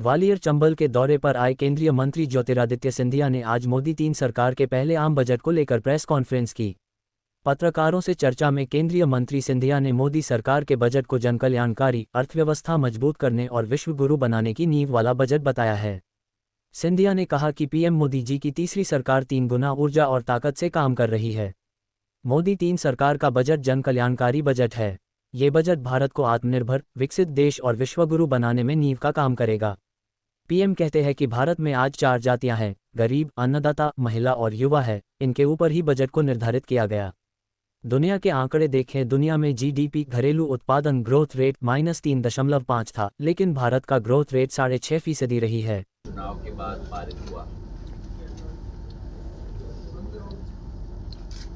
ग्वालियर चंबल के दौरे पर आए केंद्रीय मंत्री ज्योतिरादित्य सिंधिया ने आज मोदी तीन सरकार के पहले आम बजट को लेकर प्रेस कॉन्फ्रेंस की। पत्रकारों से चर्चा में केंद्रीय मंत्री सिंधिया ने मोदी सरकार के बजट को जनकल्याणकारी, अर्थव्यवस्था मजबूत करने और विश्व गुरु बनाने की नींव वाला बजट बताया है। सिंधिया ने कहा कि पीएम मोदी जी की तीसरी सरकार 3 गुना ऊर्जा और ताकत से काम कर रही है। मोदी तीन सरकार का बजट जनकल्याणकारी बजट है। ये बजट भारत को आत्मनिर्भर, विकसित देश और विश्वगुरु बनाने में नींव का काम करेगा। पीएम कहते हैं कि भारत में आज 4 जातियां हैं: गरीब, अन्नदाता, महिला और युवा है। इनके ऊपर ही बजट को निर्धारित किया गया। दुनिया के आंकड़े देखें, दुनिया में जीडीपी घरेलू उत्पादन ग्रोथ रेट -3.5 था, लेकिन भारत का ग्रोथ रेट 6.5% रही है। चुनाव के बाद पारित हुआ।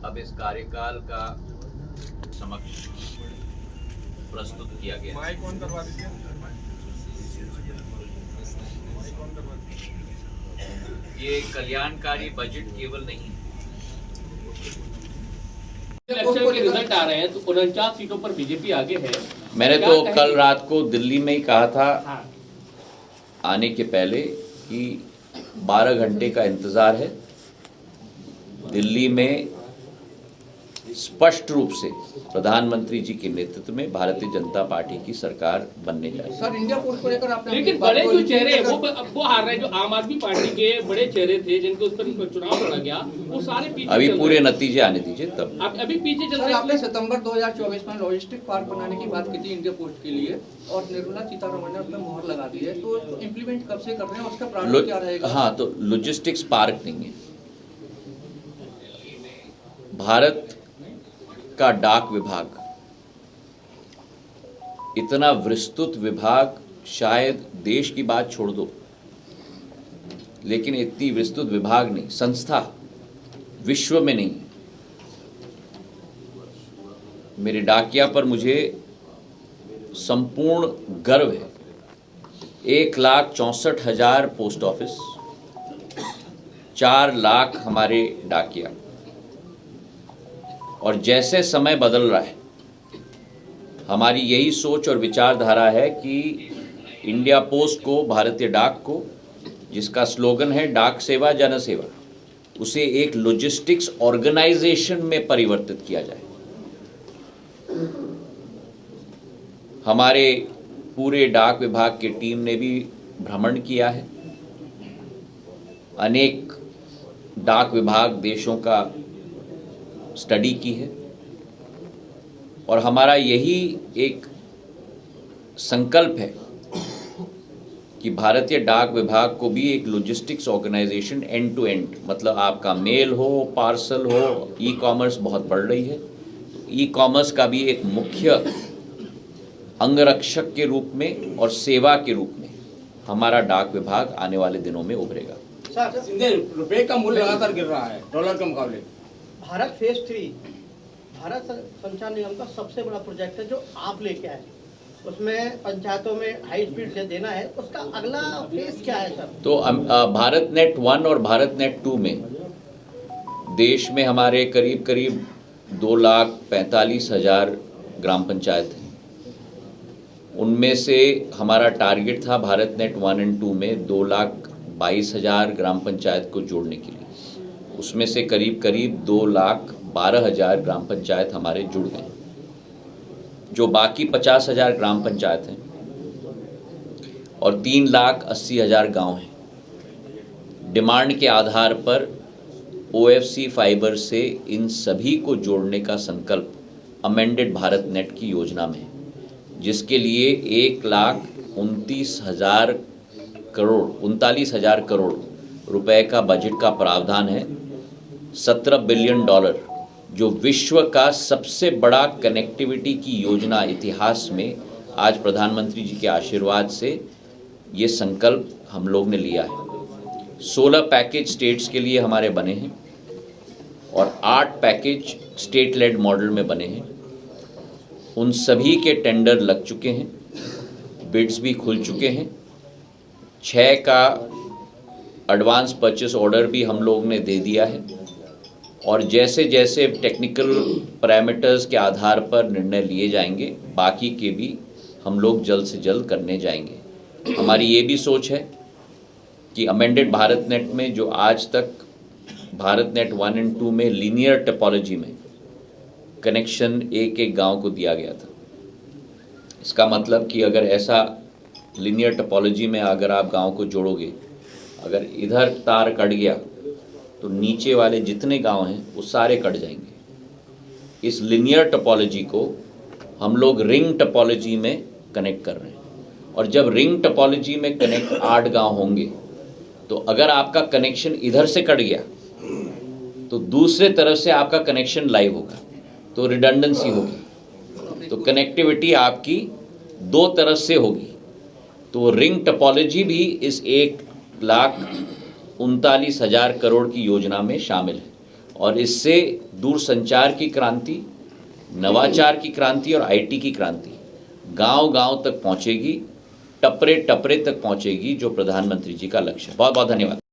अब इस कार्यकाल का समक्ष प्रस्तुत किया गया। माइक ऑन करवा दीजिए। ये कल्याणकारी बजट केवल नहीं है। इलेक्शन के रिजल्ट आ रहे हैं तो 49 सीटों पर बीजेपी आगे है। मैंने तो कल रात को दिल्ली में ही कहा था आने के पहले कि 12 घंटे का इंतजार है। दिल्ली में स्पष्ट रूप से प्रधानमंत्री जी के नेतृत्व में भारतीय जनता पार्टी की सरकार बनने जा रही है। सर, इंडिया पोस्ट को लेकर आपने, लेकिन बड़े जो चेहरे वो हार रहे हैं, जो आम आदमी पार्टी के बड़े चेहरे थे जिनके उस पर चुनाव लड़ा गया, वो सारे पीछे। अभी पूरे नतीजे आने दीजिए तब। अभी पीछे चल रहे हैं। आपने सितंबर 2024 में लॉजिस्टिक पार्क बनाने की बात की थी इंडिया पोस्ट के लिए, और निर्मला सीतारमण ने उस पर मोहर लगा दी है, तो इम्प्लीमेंट कब से कर रहे हैं, उसका प्रारूप क्या रहेगा? हाँ, तो लॉजिस्टिक्स पार्क नहीं है। भारत का डाक विभाग इतना विस्तृत विभाग शायद देश की बात छोड़ दो, लेकिन इतनी विस्तृत विभाग नहीं, संस्था विश्व में नहीं। मेरे डाकिया पर मुझे संपूर्ण गर्व है। 1,64,000 पोस्ट ऑफिस, 4 लाख हमारे डाकिया। और जैसे समय बदल रहा है, हमारी यही सोच और विचारधारा है कि इंडिया पोस्ट को, भारतीय डाक को, जिसका स्लोगन है डाक सेवा जन सेवा, उसे एक लॉजिस्टिक्स ऑर्गेनाइजेशन में परिवर्तित किया जाए। हमारे पूरे डाक विभाग की टीम ने भी भ्रमण किया है, अनेक डाक विभाग देशों का स्टडी की है, और हमारा यही एक संकल्प है कि भारतीय डाक विभाग को भी एक logistics organisation end to end, मतलब आपका मेल हो, पार्सल हो, ई कॉमर्स बहुत बढ़ रही है, तो ई कॉमर्स का भी एक मुख्य अंगरक्षक के रूप में और सेवा के रूप में हमारा डाक विभाग आने वाले दिनों में उभरेगा। सर, रुपए का मूल्य लगातार गिर रहा है डॉलर के मुकाबले। भारत फेज 3 भारत संचार निगम का सबसे बड़ा प्रोजेक्ट है जो आप लेके आए, उसमें पंचायतों में हाई स्पीड से देना है, उसका अगला फेज क्या है सर? तो भारत नेट 1 और भारत नेट 2 में देश में हमारे करीब 2,45,000 ग्राम पंचायत हैं। उनमें से हमारा टारगेट था भारत नेट 1 और 2 में 2,22,000 ग्राम पंचायत को जोड़ने के लिए। उसमें से करीब 2,12,000 ग्राम पंचायत हमारे जुड़ गए। जो बाकी 50,000 ग्राम पंचायत हैं और 3,80,000 गांव हैं, डिमांड के आधार पर ओएफसी फाइबर से इन सभी को जोड़ने का संकल्प अमेंडेड भारत नेट की योजना में है, जिसके लिए 39,000 करोड़ रुपए का बजट का प्रावधान है। $17 बिलियन, जो विश्व का सबसे बड़ा कनेक्टिविटी की योजना इतिहास में आज प्रधानमंत्री जी के आशीर्वाद से ये संकल्प हम लोग ने लिया है। 16 पैकेज स्टेट्स के लिए हमारे बने हैं और 8 पैकेज स्टेट लेड मॉडल में बने हैं। उन सभी के टेंडर लग चुके हैं, बिड्स भी खुल चुके हैं। 6 का एडवांस परचेस ऑर्डर भी हम लोग ने दे दिया है, और जैसे जैसे टेक्निकल पैरामीटर्स के आधार पर निर्णय लिए जाएंगे, बाकी के भी हम लोग जल्द से जल्द करने जाएंगे। हमारी ये भी सोच है कि अमेंडेड भारत नेट में जो आज तक भारत नेट 1 और 2 में लीनियर टोपोलॉजी में कनेक्शन एक एक गांव को दिया गया था, इसका मतलब कि अगर ऐसा लीनियर टोपोलॉजी में अगर आप गांव को जोड़ोगे, अगर इधर तार कट गया तो नीचे वाले जितने गांव हैं वो सारे कट जाएंगे। इस लीनियर टोपोलॉजी को हम लोग रिंग टोपोलॉजी में कनेक्ट कर रहे हैं, और जब रिंग टोपोलॉजी में कनेक्ट 8 गांव होंगे तो अगर आपका कनेक्शन इधर से कट गया तो दूसरे तरफ से आपका कनेक्शन लाइव होगा, तो रिडंडेंसी होगी, तो कनेक्टिविटी आपकी 2 तरफ से होगी। तो रिंग टोपोलॉजी भी इस 1,39,000 करोड़ की योजना में शामिल है, और इससे दूरसंचार की क्रांति, नवाचार की क्रांति और आईटी की क्रांति गांव-गांव तक पहुंचेगी, टपरे टपरे तक पहुंचेगी, जो प्रधानमंत्री जी का लक्ष्य है। बहुत बहुत धन्यवाद।